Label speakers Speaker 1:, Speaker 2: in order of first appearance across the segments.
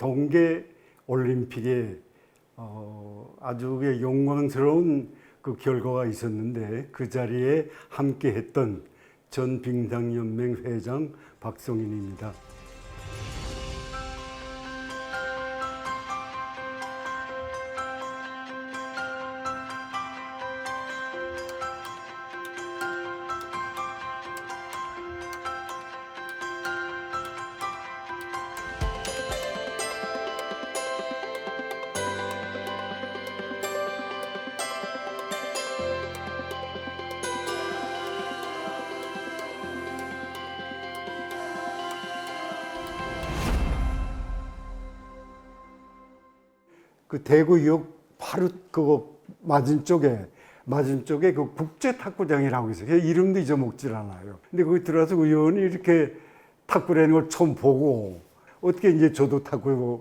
Speaker 1: 동계 올림픽에 아주 영광스러운 그 결과가 있었는데 그 자리에 함께했던 전 빙상연맹 회장 박성인입니다. 그 대구역 바로 그거 맞은쪽에 그 국제 탁구장이라고 있어요. 이름도 잊어먹질 않아요. 근데 거기 들어가서 의원이 이렇게 탁구라는 걸 처음 보고 어떻게 이제 저도 탁구를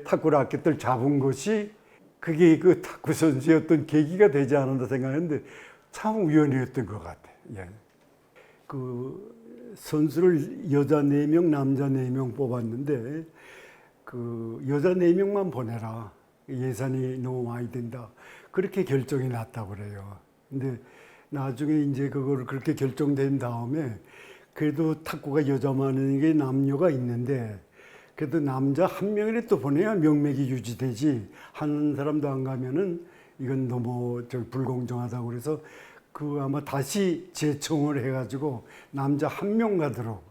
Speaker 1: 라켓을 잡은 것이 그게 그 탁구 선수였던 계기가 되지 않았나 생각했는데 참 우연이었던 것 같아요. 예. 그 선수를 여자 4명, 남자 4명 뽑았는데 그 여자 4명만 보내라. 예산이 너무 많이 든다. 그렇게 결정이 났다고 그래요. 근데 나중에 이제 그거를 그렇게 결정된 다음에 그래도 탁구가 여자만 게 남녀가 있는데 그래도 남자 1명이라도 보내야 명맥이 유지되지 한 사람도 안 가면은 이건 너무 불공정하다고 그래서 그 아마 다시 재청을 해가지고 남자 1명 가도록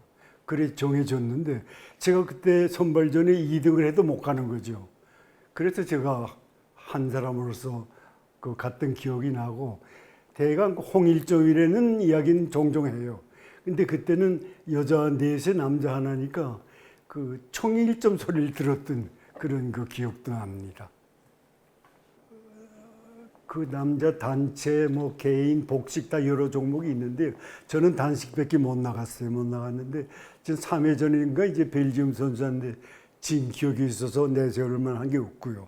Speaker 1: 그래 정해졌는데 제가 그때 선발전에 2등을 해도 못 가는 거죠. 그래서 제가 한 사람으로서 그 갔던 기억이 나고 대강 홍일점이라는 이야기는 종종 해요. 근데 그때는 여자 4세 남자 하나니까 그 총일점 소리를 들었던 그런 그 기억도 납니다. 그 남자 단체 뭐 개인 복식 다 여러 종목이 있는데 저는 단식밖에 못 나갔는데 지금 3회전인가 이제 벨기움 선수한테 진 기억이 있어서 내세울 만한 게 없고요.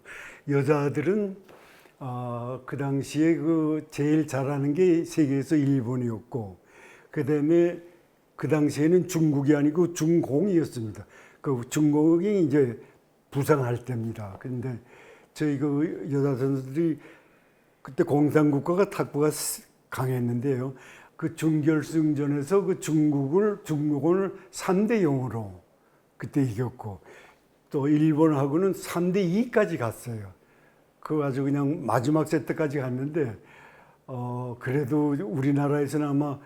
Speaker 1: 여자들은 그 당시에 그 제일 잘하는 게 세계에서 일본이었고 그다음에 그 당시에는 중국이 아니고 중공이었습니다. 그 중공이 이제 부상할 때입니다. 그런데 저희 그 여자 선수들이 그때 공산국가가 탁구가 강했는데요. 그 준결승전에서 그 중국을 3대 0으로 그때 이겼고 또 일본하고는 3대 2까지 갔어요. 그거 아주 그냥 마지막 세트까지 갔는데 그래도 우리나라에서는 아마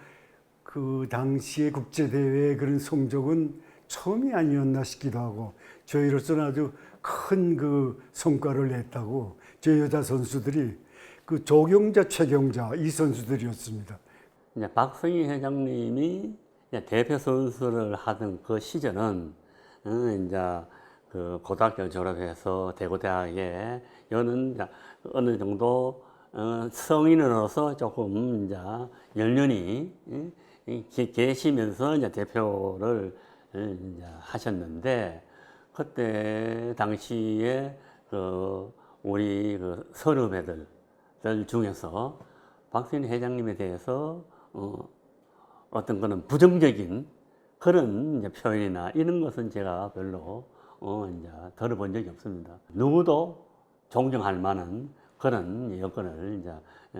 Speaker 1: 그 당시의 국제대회의 그런 성적은 처음이 아니었나 싶기도 하고 저희로서는 아주 큰 그 성과를 냈다고 저희 여자 선수들이 그 조경자, 최경자 이 선수들이었습니다.
Speaker 2: 이제 박성희 회장님이 대표 선수를 하던 그 시절은 이제 그 고등학교 졸업해서 대구대학에 여는 어느 정도 성인으로서 조금 이제 연륜이 계시면서 이제 대표를 이제 하셨는데 그때 당시에 그 우리 그 선후배들 중에서 박성희 회장님에 대해서 어떤 거는 부정적인 그런 이제 표현이나 이런 것은 제가 별로 이제 들어본 적이 없습니다. 누구도 존경할 만한 그런 여건을 이제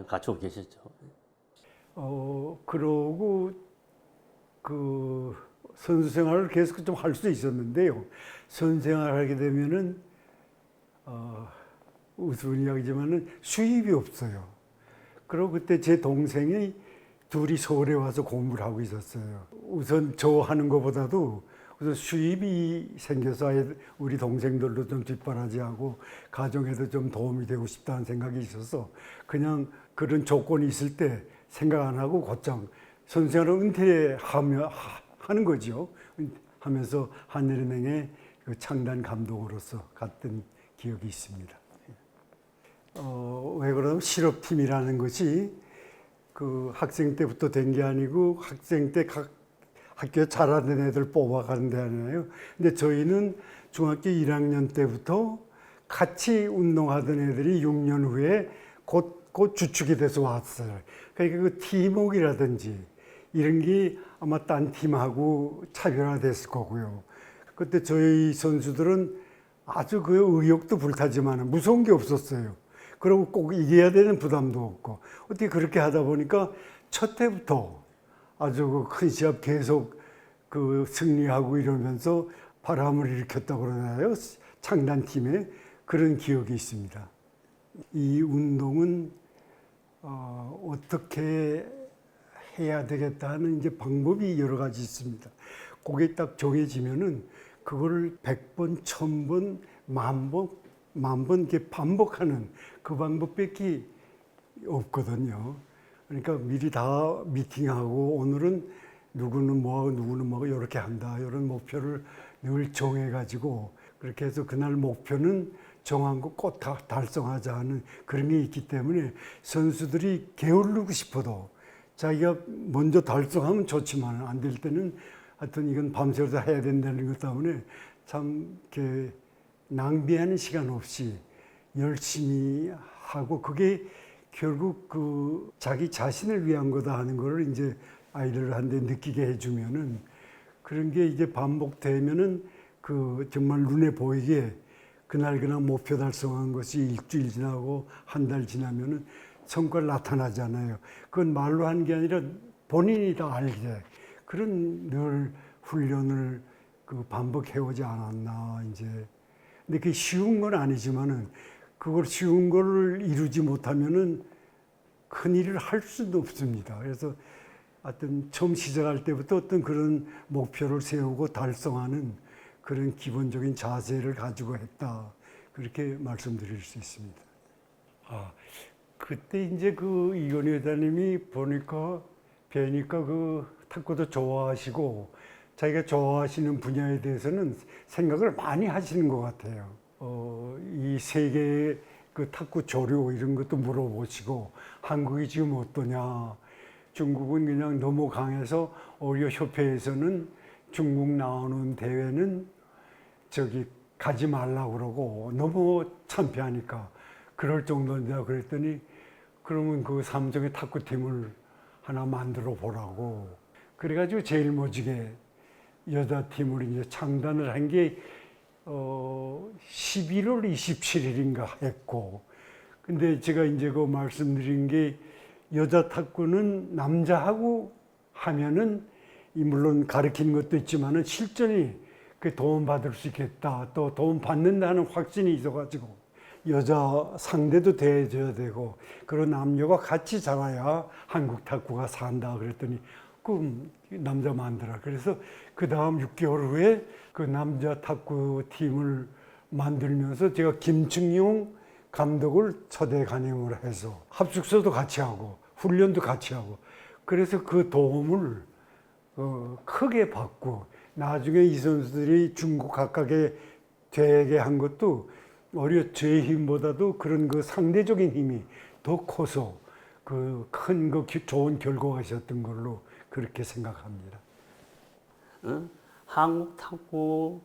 Speaker 2: 갖추고 계셨죠.
Speaker 1: 그러고 그 선수 생활을 계속 좀 할 수 있었는데요. 선수 생활을 하게 되면은 우스운 이야기지만은 수입이 없어요. 그리고 그때 제 동생이 둘이 서울에 와서 공부를 하고 있었어요. 우선 저 하는 것보다도 우선 수입이 생겨서 우리 동생들도 좀 뒷바라지하고 가정에도 좀 도움이 되고 싶다는 생각이 있어서 그냥 그런 조건이 있을 때 생각 안 하고 곧장 선생을 은퇴하는 거죠. 하면서 한일은행의 그 창단 감독으로서 갔던 기억이 있습니다. 왜 그러냐면 실업팀이라는 것이 그 학생 때부터 된 게 아니고 학생 때 각 학교 잘하는 애들 뽑아가는 데 아니에요. 근데 저희는 중학교 1학년 때부터 같이 운동하던 애들이 6년 후에 곧 주축이 돼서 왔어요. 그러니까 그 팀워크라든지 이런 게 아마 딴 팀하고 차별화됐을 거고요. 그때 저희 선수들은 아주 그 의욕도 불타지만 무서운 게 없었어요. 그리고 꼭 이겨야 되는 부담도 없고 어떻게 그렇게 하다 보니까 첫 해부터 아주 그 큰 시합 계속 그 승리하고 이러면서 바람을 일으켰다고 그러나요? 창단팀에 그런 기억이 있습니다. 이 운동은 어떻게 해야 되겠다는 이제 방법이 여러 가지 있습니다. 그게 딱 정해지면은 그거를 100번, 1000번, 만 번 이렇게 반복하는 그 방법밖에 없거든요. 그러니까 미리 다 미팅하고 오늘은 누구는 뭐하고 누구는 뭐하고 이렇게 한다. 이런 목표를 늘 정해가지고 그렇게 해서 그날 목표는 정한 거 꼭 다 달성하자 하는 그런 게 있기 때문에 선수들이 게으르고 싶어도 자기가 먼저 달성하면 좋지만 안 될 때는 하여튼 이건 밤새워서 해야 된다는 것 때문에 참 이렇게 낭비하는 시간 없이 열심히 하고 그게 결국 그 자기 자신을 위한 거다 하는 거를 이제 아이들한테 느끼게 해주면은 그런 게 이제 반복되면은 그 정말 눈에 보이게 그날 목표 달성한 것이 일주일 지나고 한 달 지나면은 성과가 나타나잖아요. 그건 말로 하는 게 아니라 본인이 다 알게 그런 늘 훈련을 그 반복해오지 않았나 이제. 근데 그게 쉬운 건 아니지만은 그걸 쉬운 걸 이루지 못하면은 큰 일을 할 수도 없습니다. 그래서 하여튼 처음 시작할 때부터 어떤 그런 목표를 세우고 달성하는 그런 기본적인 자세를 가지고 했다. 그렇게 말씀드릴 수 있습니다. 그때 이제 그 이건희 회장님이 뵈니까 그 탁구도 좋아하시고 자기가 좋아하시는 분야에 대해서는 생각을 많이 하시는 것 같아요. 이 세계 그 탁구 조류 이런 것도 물어보시고 한국이 지금 어떠냐. 중국은 그냥 너무 강해서 오히려 협회에서는 중국 나오는 대회는 저기 가지 말라고 그러고 너무 참패하니까 그럴 정도인데 그랬더니 그러면 그 삼성의 탁구팀을 하나 만들어 보라고 그래가지고 제일 멋지게 여자팀을 이제 창단을 한 게 11월 27일인가 했고 근데 제가 이제 그 말씀드린 게 여자 탁구는 남자하고 하면은 물론 가르치는 것도 있지만은 실전이 그 도움 받을 수 있겠다 또 도움 받는다는 확신이 있어가지고 여자 상대도 대해줘야 되고 그런 남녀가 같이 자라야 한국 탁구가 산다 그랬더니 그 남자 만들어 그래서 그 다음 6개월 후에 그 남자 탁구 팀을 만들면서 제가 김충용 감독을 초대 간임을 해서 합숙소도 같이 하고 훈련도 같이 하고 그래서 그 도움을 크게 받고 나중에 이 선수들이 중국 각각에 되게 한 것도 오히려 제 힘보다도 그런 그 상대적인 힘이 더 커서 그 큰 그 좋은 결과가 있었던 걸로 그렇게 생각합니다.
Speaker 2: 한국 탁구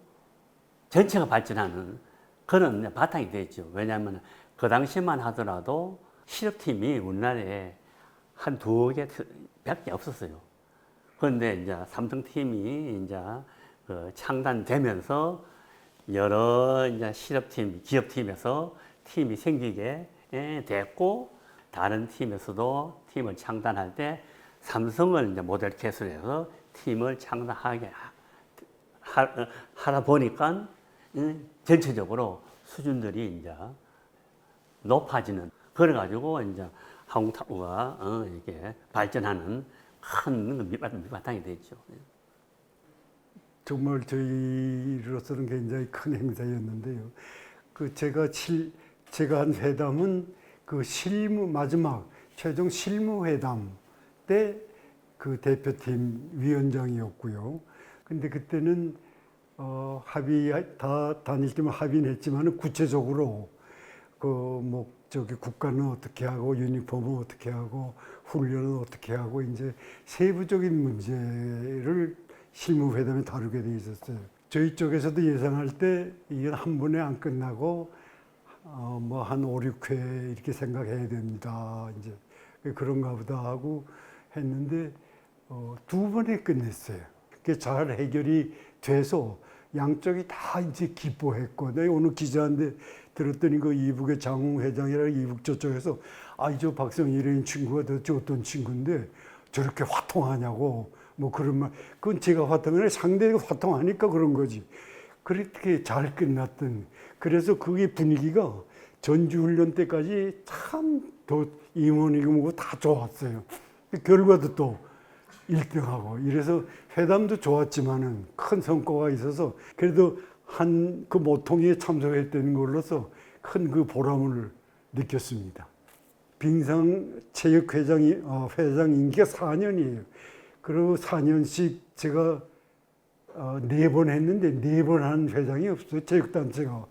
Speaker 2: 전체가 발전하는 그런 바탕이 됐죠. 왜냐하면 그 당시만 하더라도 실업팀이 우리나라에 한 2개밖에 없었어요. 그런데 이제 삼성팀이 이제 그 창단되면서 여러 이제 실업팀, 기업팀에서 팀이 생기게 됐고 다른 팀에서도 팀을 창단할 때 삼성을 이제 모델 케이스로 해서 팀을 창단하게 하다 보니까 전체적으로 수준들이 이제 높아지는 그래가지고 이제 한국 탁구가 이렇게 발전하는 큰 밑바탕이 됐죠.
Speaker 1: 정말 저희로서는 굉장히 큰 행사였는데요. 그 제가 한 회담은 그 마지막 최종 실무회담 때 그 대표팀 위원장이었고요. 근데 그때는 다 다닐 때만 합의는 했지만은 구체적으로 국가는 어떻게 하고 유니폼은 어떻게 하고 훈련은 어떻게 하고 이제 세부적인 문제를 실무회담에 다루게 돼 있었어요. 저희 쪽에서도 예상할 때 이게 한 번에 안 끝나고 한 5, 6회 이렇게 생각해야 됩니다. 이제 그런가 보다 하고 했는데 2번에 끝냈어요. 그게 잘 해결이 돼서 양쪽이 다 이제 기뻐했고, 내가 오늘 기자한테 들었더니 그 이북의 장웅 회장이라 이북 저쪽에서 저 박성일이라는 친구가 도대체 어떤 친구인데 저렇게 화통하냐고 뭐 그런 말. 그건 제가 화통하는 상대가 화통하니까 그런 거지. 그렇게 잘 끝났던. 그래서 그게 분위기가 전주훈련 때까지 참 더 임원이고 뭐고 다 좋았어요. 결과도 또 1등하고 이래서 회담도 좋았지만은 큰 성과가 있어서 그래도 한 그 모통에 참석했던 걸로서 큰 그 보람을 느꼈습니다. 빙상 체육회장이 회장 임기가 4년이에요. 그리고 4년씩 제가 4번 했는데 4번 한 회장이 없어요. 체육단체가.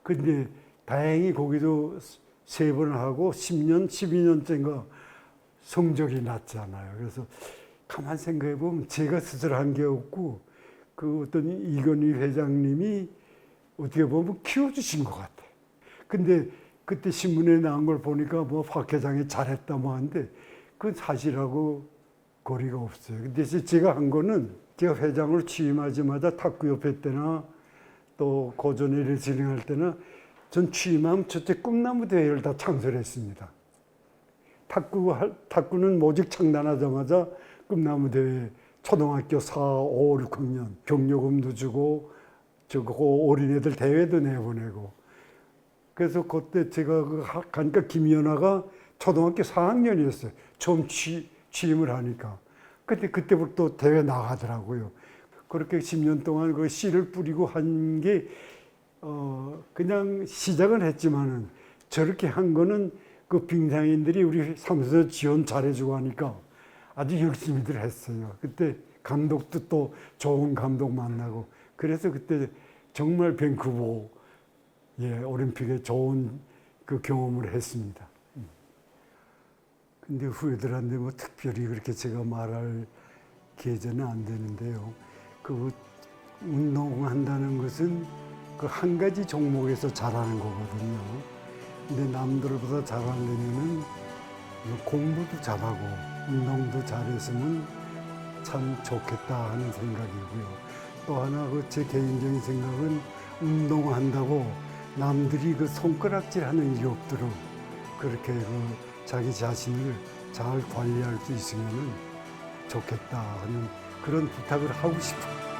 Speaker 1: 근데 다행히 거기도 3번 하고 10년, 12년째인가 성적이 났잖아요. 그래서 가만 생각해 보면 제가 스스로 한 게 없고 그 어떤 이건희 회장님이 어떻게 보면 키워주신 것 같아. 근데 그때 신문에 나온 걸 보니까 뭐 박 회장이 잘했다 뭐 하는데 그건 사실하고 거리가 없어요. 근데 제가 한 거는 제가 회장으로 취임하자마자 탁구협회 때나 또 고전회를 진행할 때나 전 취임하면 첫째 꿈나무 대회를 다 창설했습니다. 탁구는 모직 창단하자마자 꿈나무 대회 초등학교 4, 5, 6학년 경력금도 주고 저거 어린애들 대회도 내보내고 그래서 그때 제가 가니까 김연아가 초등학교 4학년이었어요. 처음 취임을 하니까. 근데 그때부터 대회 나가더라고요. 그렇게 10년 동안 그 씨를 뿌리고 한 게 그냥 시작은 했지만은 저렇게 한 거는 그 빙상인들이 우리 사무소 지원 잘해주고 하니까 아주 열심히들 했어요. 그때 감독도 또 좋은 감독 만나고 그래서 그때 정말 밴쿠버 올림픽에 좋은 그 경험을 했습니다. 근데 후배들한테 뭐 특별히 그렇게 제가 말할 계제는 안 되는데요. 그 운동한다는 것은 그 한 가지 종목에서 잘하는 거거든요. 근데 남들보다 잘하려면은 공부도 잘하고 운동도 잘했으면 참 좋겠다 하는 생각이고요. 또 하나 그 제 개인적인 생각은 운동한다고 남들이 그 손가락질하는 일이 없도록 그렇게 그 자기 자신을 잘 관리할 수 있으면 좋겠다 하는 그런 부탁을 하고 싶어요.